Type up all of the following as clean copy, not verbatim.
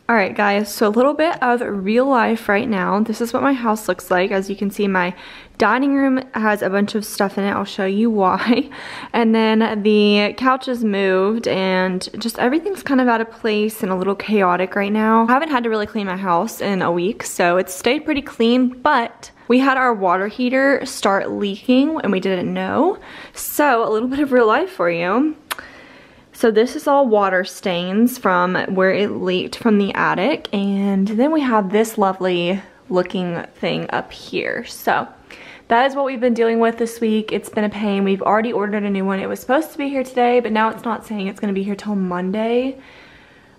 Alright guys, so a little bit of real life right now. This is what my house looks like. As you can see, my dining room has a bunch of stuff in it. I'll show you why. And then the couch is moved and just everything's kind of out of place and a little chaotic right now. I haven't had to really clean my house in a week, so it's stayed pretty clean, but we had our water heater start leaking and we didn't know. So a little bit of real life for you. So this is all water stains from where it leaked from the attic, and then we have this lovely looking thing up here. So that is what we've been dealing with this week. It's been a pain. We've already ordered a new one. It was supposed to be here today, but now it's not saying it's gonna be here till Monday.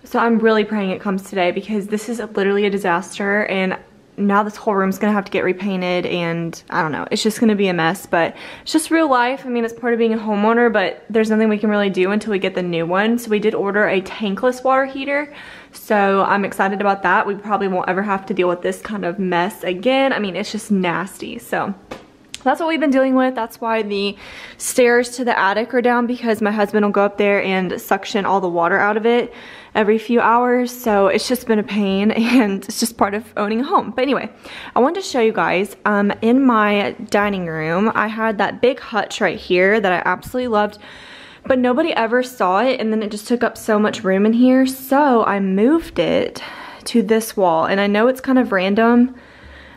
So I'm really praying it comes today because this is literally a disaster, and now this whole room's gonna have to get repainted, and I don't know, it's just gonna be a mess, but it's just real life. I mean, it's part of being a homeowner, but there's nothing we can really do until we get the new one. So we did order a tankless water heater, so I'm excited about that. We probably won't ever have to deal with this kind of mess again. I mean, it's just nasty. So that's what we've been dealing with. That's why the stairs to the attic are down, because my husband will go up there and suction all the water out of it every few hours. So it's just been a pain, and it's just part of owning a home. But anyway, I wanted to show you guys, in my dining room, I had that big hutch right here that I absolutely loved, but nobody ever saw it, and then it just took up so much room in here. So I moved it to this wall, and I know it's kind of random,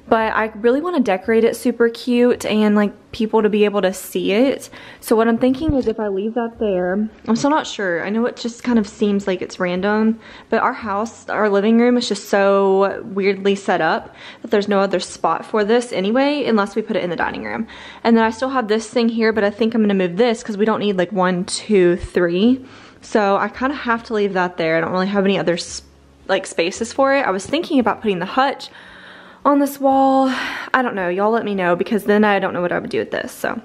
but I really want to decorate it super cute and like people to be able to see it. So what I'm thinking is if I leave that there, I'm still not sure. I know it just kind of seems like it's random, but our house, our living room is just so weirdly set up that there's no other spot for this anyway, unless we put it in the dining room. And then I still have this thing here, but I think I'm gonna move this because we don't need like 1, 2, 3. So I kind of have to leave that there. I don't really have any other like spaces for it. I was thinking about putting the hutch on this wall. I don't know, y'all let me know, because then I don't know what I would do with this. So,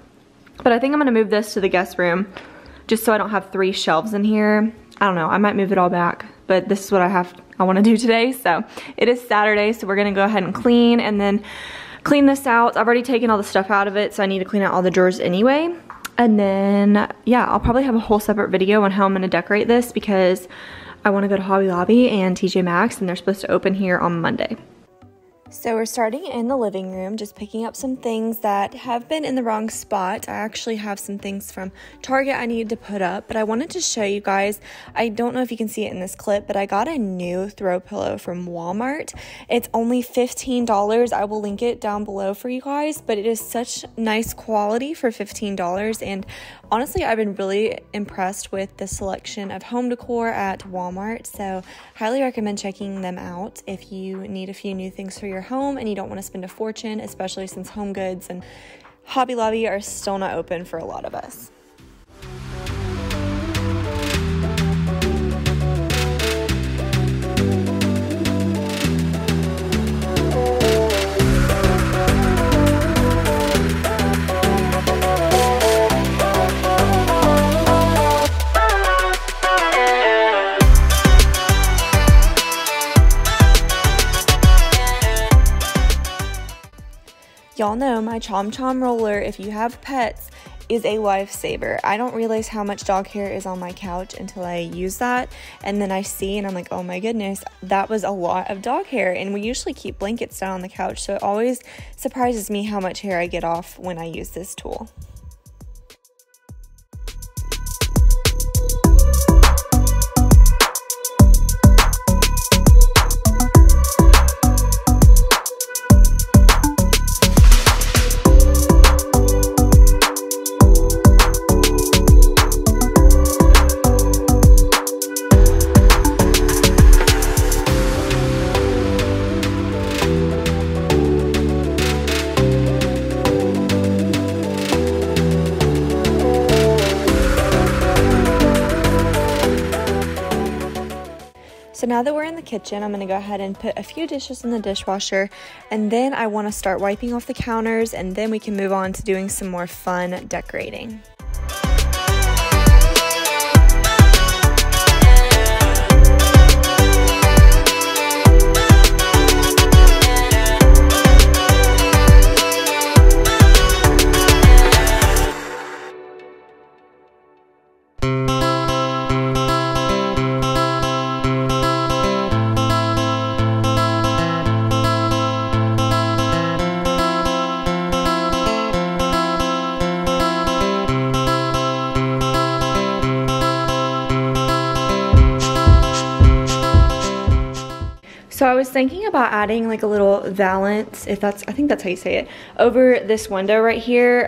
but I think I'm gonna move this to the guest room just so I don't have 3 shelves in here. I don't know, I might move it all back, but this is what I want to do today. So it is Saturday, so we're gonna go ahead and clean and then clean this out. I've already taken all the stuff out of it, so I need to clean out all the drawers anyway. And then yeah, I'll probably have a whole separate video on how I'm gonna decorate this, because I want to go to Hobby Lobby and TJ Maxx, and they're supposed to open here on Monday. So we're starting in the living room, just picking up some things that have been in the wrong spot. I actually have some things from Target I needed to put up, but I wanted to show you guys. I don't know if you can see it in this clip, but I got a new throw pillow from Walmart. It's only $15. I will link it down below for you guys, but it is such nice quality for $15. And honestly, I've been really impressed with the selection of home decor at Walmart, so highly recommend checking them out if you need a few new things for your home and you don't want to spend a fortune, especially since Home Goods and Hobby Lobby are still not open for a lot of us. Y'all know my Chom Chom roller, if you have pets, is a lifesaver. I don't realize how much dog hair is on my couch until I use that, and then I see and I'm like, oh my goodness, that was a lot of dog hair. And we usually keep blankets down on the couch, so it always surprises me how much hair I get off when I use this tool. So now that we're in the kitchen, I'm going to go ahead and put a few dishes in the dishwasher, and then I want to start wiping off the counters, and then we can move on to doing some more fun decorating. thinking about adding like a little valance, if that's, I think that's how you say it, over this window right here.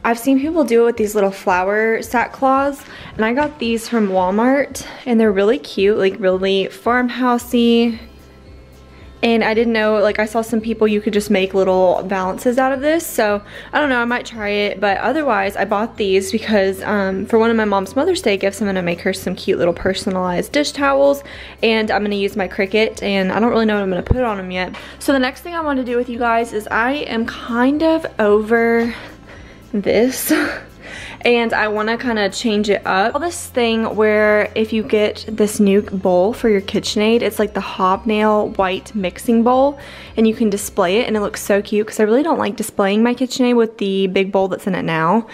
I've seen people do it with these little flower sackcloths, and I got these from Walmart, and they're really cute, like really farmhousey. And I didn't know, like I saw some people you could just make little valances out of this, so I don't know, I might try it. But otherwise I bought these because for one of my mom's Mother's Day gifts, I'm gonna make her some cute little personalized dish towels, and I'm gonna use my Cricut, and I don't really know what I'm gonna put on them yet. So the next thing I want to do with you guys is I am kind of over this and I want to kind of change it up. All this thing where if you get this new bowl for your KitchenAid, it's like the hobnail white mixing bowl, and you can display it, and it looks so cute because I really don't like displaying my KitchenAid with the big bowl that's in it now.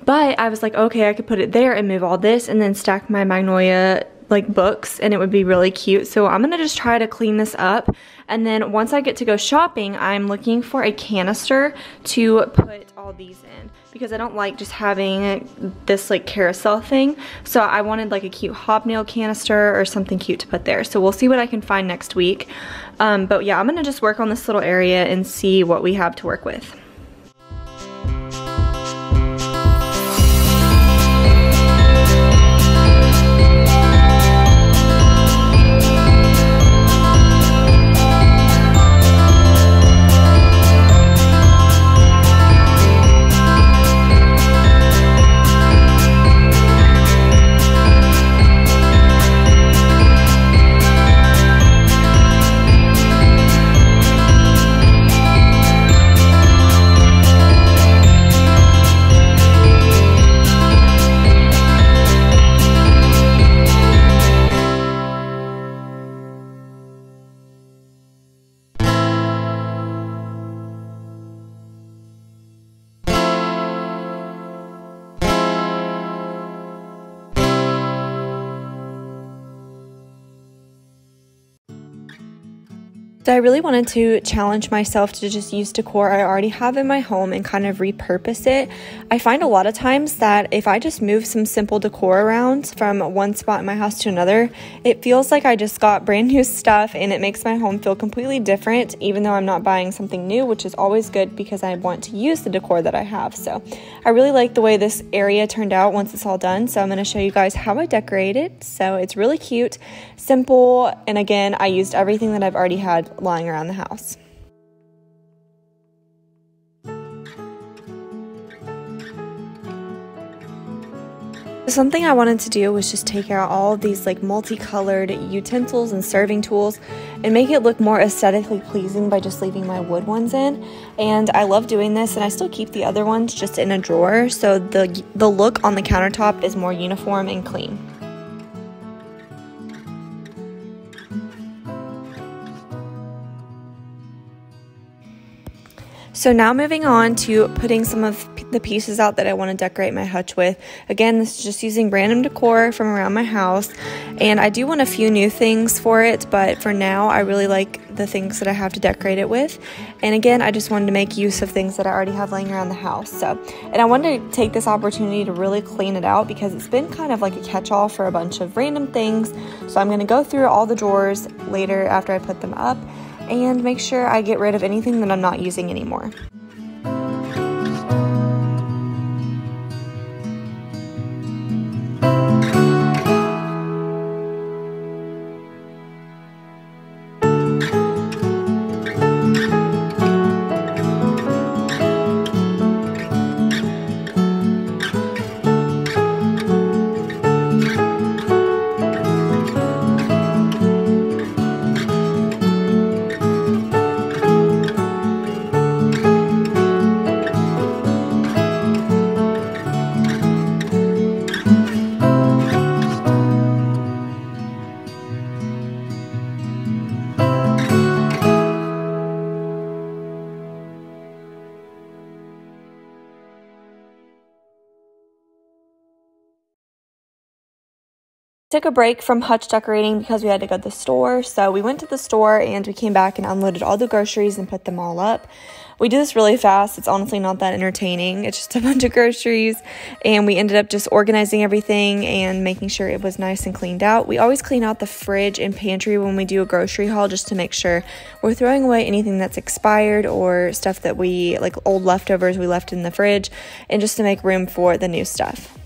But I was like, okay, I could put it there and move all this and then stack my Magnolia like books, and it would be really cute. So I'm gonna just try to clean this up, and then once I get to go shopping, I'm looking for a canister to put all these in because I don't like just having this like carousel thing. So I wanted like a cute hobnail canister or something cute to put there. So we'll see what I can find next week. But yeah, I'm gonna just work on this little area and see what we have to work with. So I really wanted to challenge myself to just use decor I already have in my home and kind of repurpose it. I find a lot of times that if I just move some simple decor around from one spot in my house to another, it feels like I just got brand new stuff, and it makes my home feel completely different, even though I'm not buying something new, which is always good because I want to use the decor that I have. So I really like the way this area turned out once it's all done. So I'm going to show you guys how I decorate it. So it's really cute, simple, and again, I used everything that I've already had lying around the house. Something I wanted to do was just take out all of these like multicolored utensils and serving tools and make it look more aesthetically pleasing by just leaving my wood ones in. And I love doing this, and I still keep the other ones just in a drawer, so the look on the countertop is more uniform and clean. So now moving on to putting some of the pieces out that I want to decorate my hutch with. Again, this is just using random decor from around my house, and I do want a few new things for it, but for now I really like the things that I have to decorate it with. And again, I just wanted to make use of things that I already have laying around the house. And I wanted to take this opportunity to really clean it out because it's been kind of like a catch-all for a bunch of random things. So I'm going to go through all the drawers later after I put them up and make sure I get rid of anything that I'm not using anymore. Took a break from Hutch decorating because we had to go to the store. So we went to the store and we came back and unloaded all the groceries and put them all up. We do this really fast. It's honestly not that entertaining. It's just a bunch of groceries, and we ended up just organizing everything and making sure it was nice and cleaned out. We always clean out the fridge and pantry when we do a grocery haul just to make sure we're throwing away anything that's expired or stuff that we, like old leftovers we left in the fridge, and just to make room for the new stuff.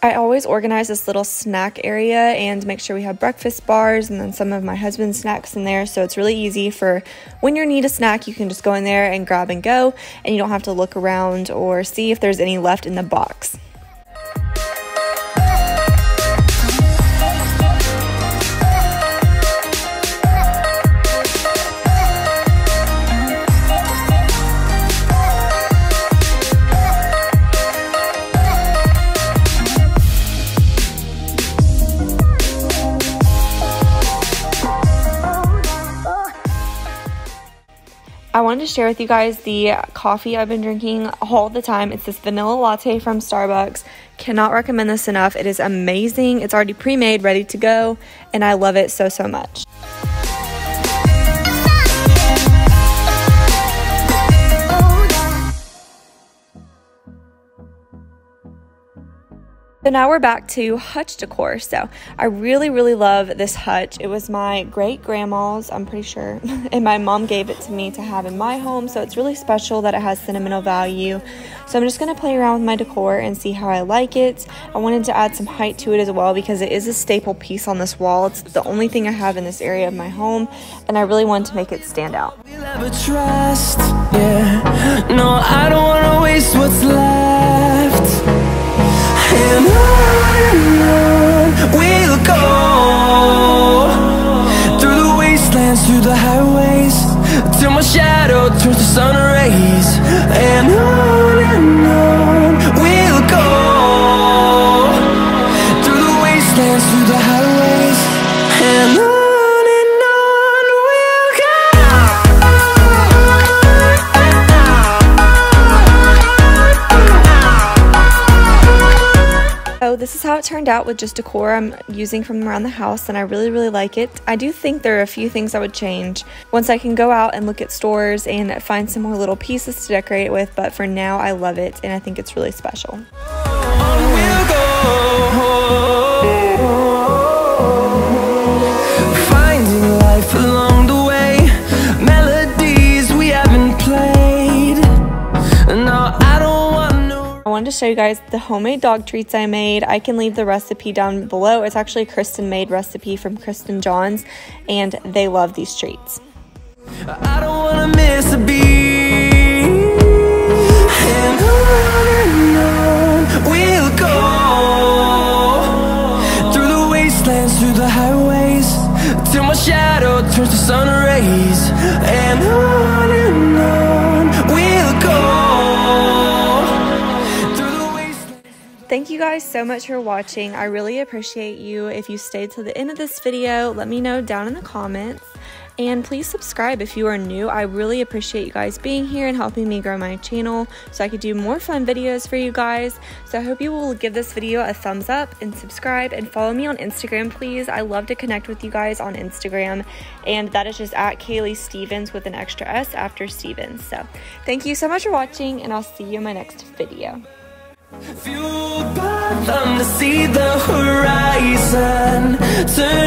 I always organize this little snack area and make sure we have breakfast bars and then some of my husband's snacks in there, so it's really easy for when you need a snack, you can just go in there and grab and go, and you don't have to look around or see if there's any left in the box. I wanted to share with you guys the coffee I've been drinking all the time. It's this vanilla latte from Starbucks. Cannot recommend this enough. It is amazing. It's already pre-made, ready to go, and I love it so, so much. So now we're back to Hutch Decor. So I really, really love this Hutch. It was my great-grandma's, I'm pretty sure, and my mom gave it to me to have in my home, so it's really special that it has sentimental value. So I'm just going to play around with my decor and see how I like it. I wanted to add some height to it as well because it is a staple piece on this wall. It's the only thing I have in this area of my home, and I really wanted to make it stand out. Trust, yeah. No, I don't want to waste what's left. And on we'll go, through the wastelands, through the highways, till my shadow turns to sun rays. And on we'll go, through the wastelands, through the highways, and on. So this is how it turned out with just decor I'm using from around the house, and I really, really like it. I do think there are a few things I would change once I can go out and look at stores and find some more little pieces to decorate it with, but for now I love it and I think it's really special. Finding life along the way, melodies we haven't played. No, I don't want no. I wanted to show you guys the homemade dog treats I made. I can leave the recipe down below. It's actually a Kristen made recipe from Kristen John's, and they love these treats. I don't want to miss a beat. And on we'll go, through the wastelands, through the highways, till my shadow turns to sun rays. And on we'll go. thank you guys so much for watching. I really appreciate you. If you stayed to the end of this video, let me know down in the comments. And please subscribe if you are new. I really appreciate you guys being here and helping me grow my channel so I could do more fun videos for you guys. So I hope you will give this video a thumbs up and subscribe and follow me on Instagram, please. I love to connect with you guys on Instagram, and that is just at Kaylee Stevens with an extra S after Stevens. So thank you so much for watching, and I'll see you in my next video. Fueled by them to see the horizon. Turn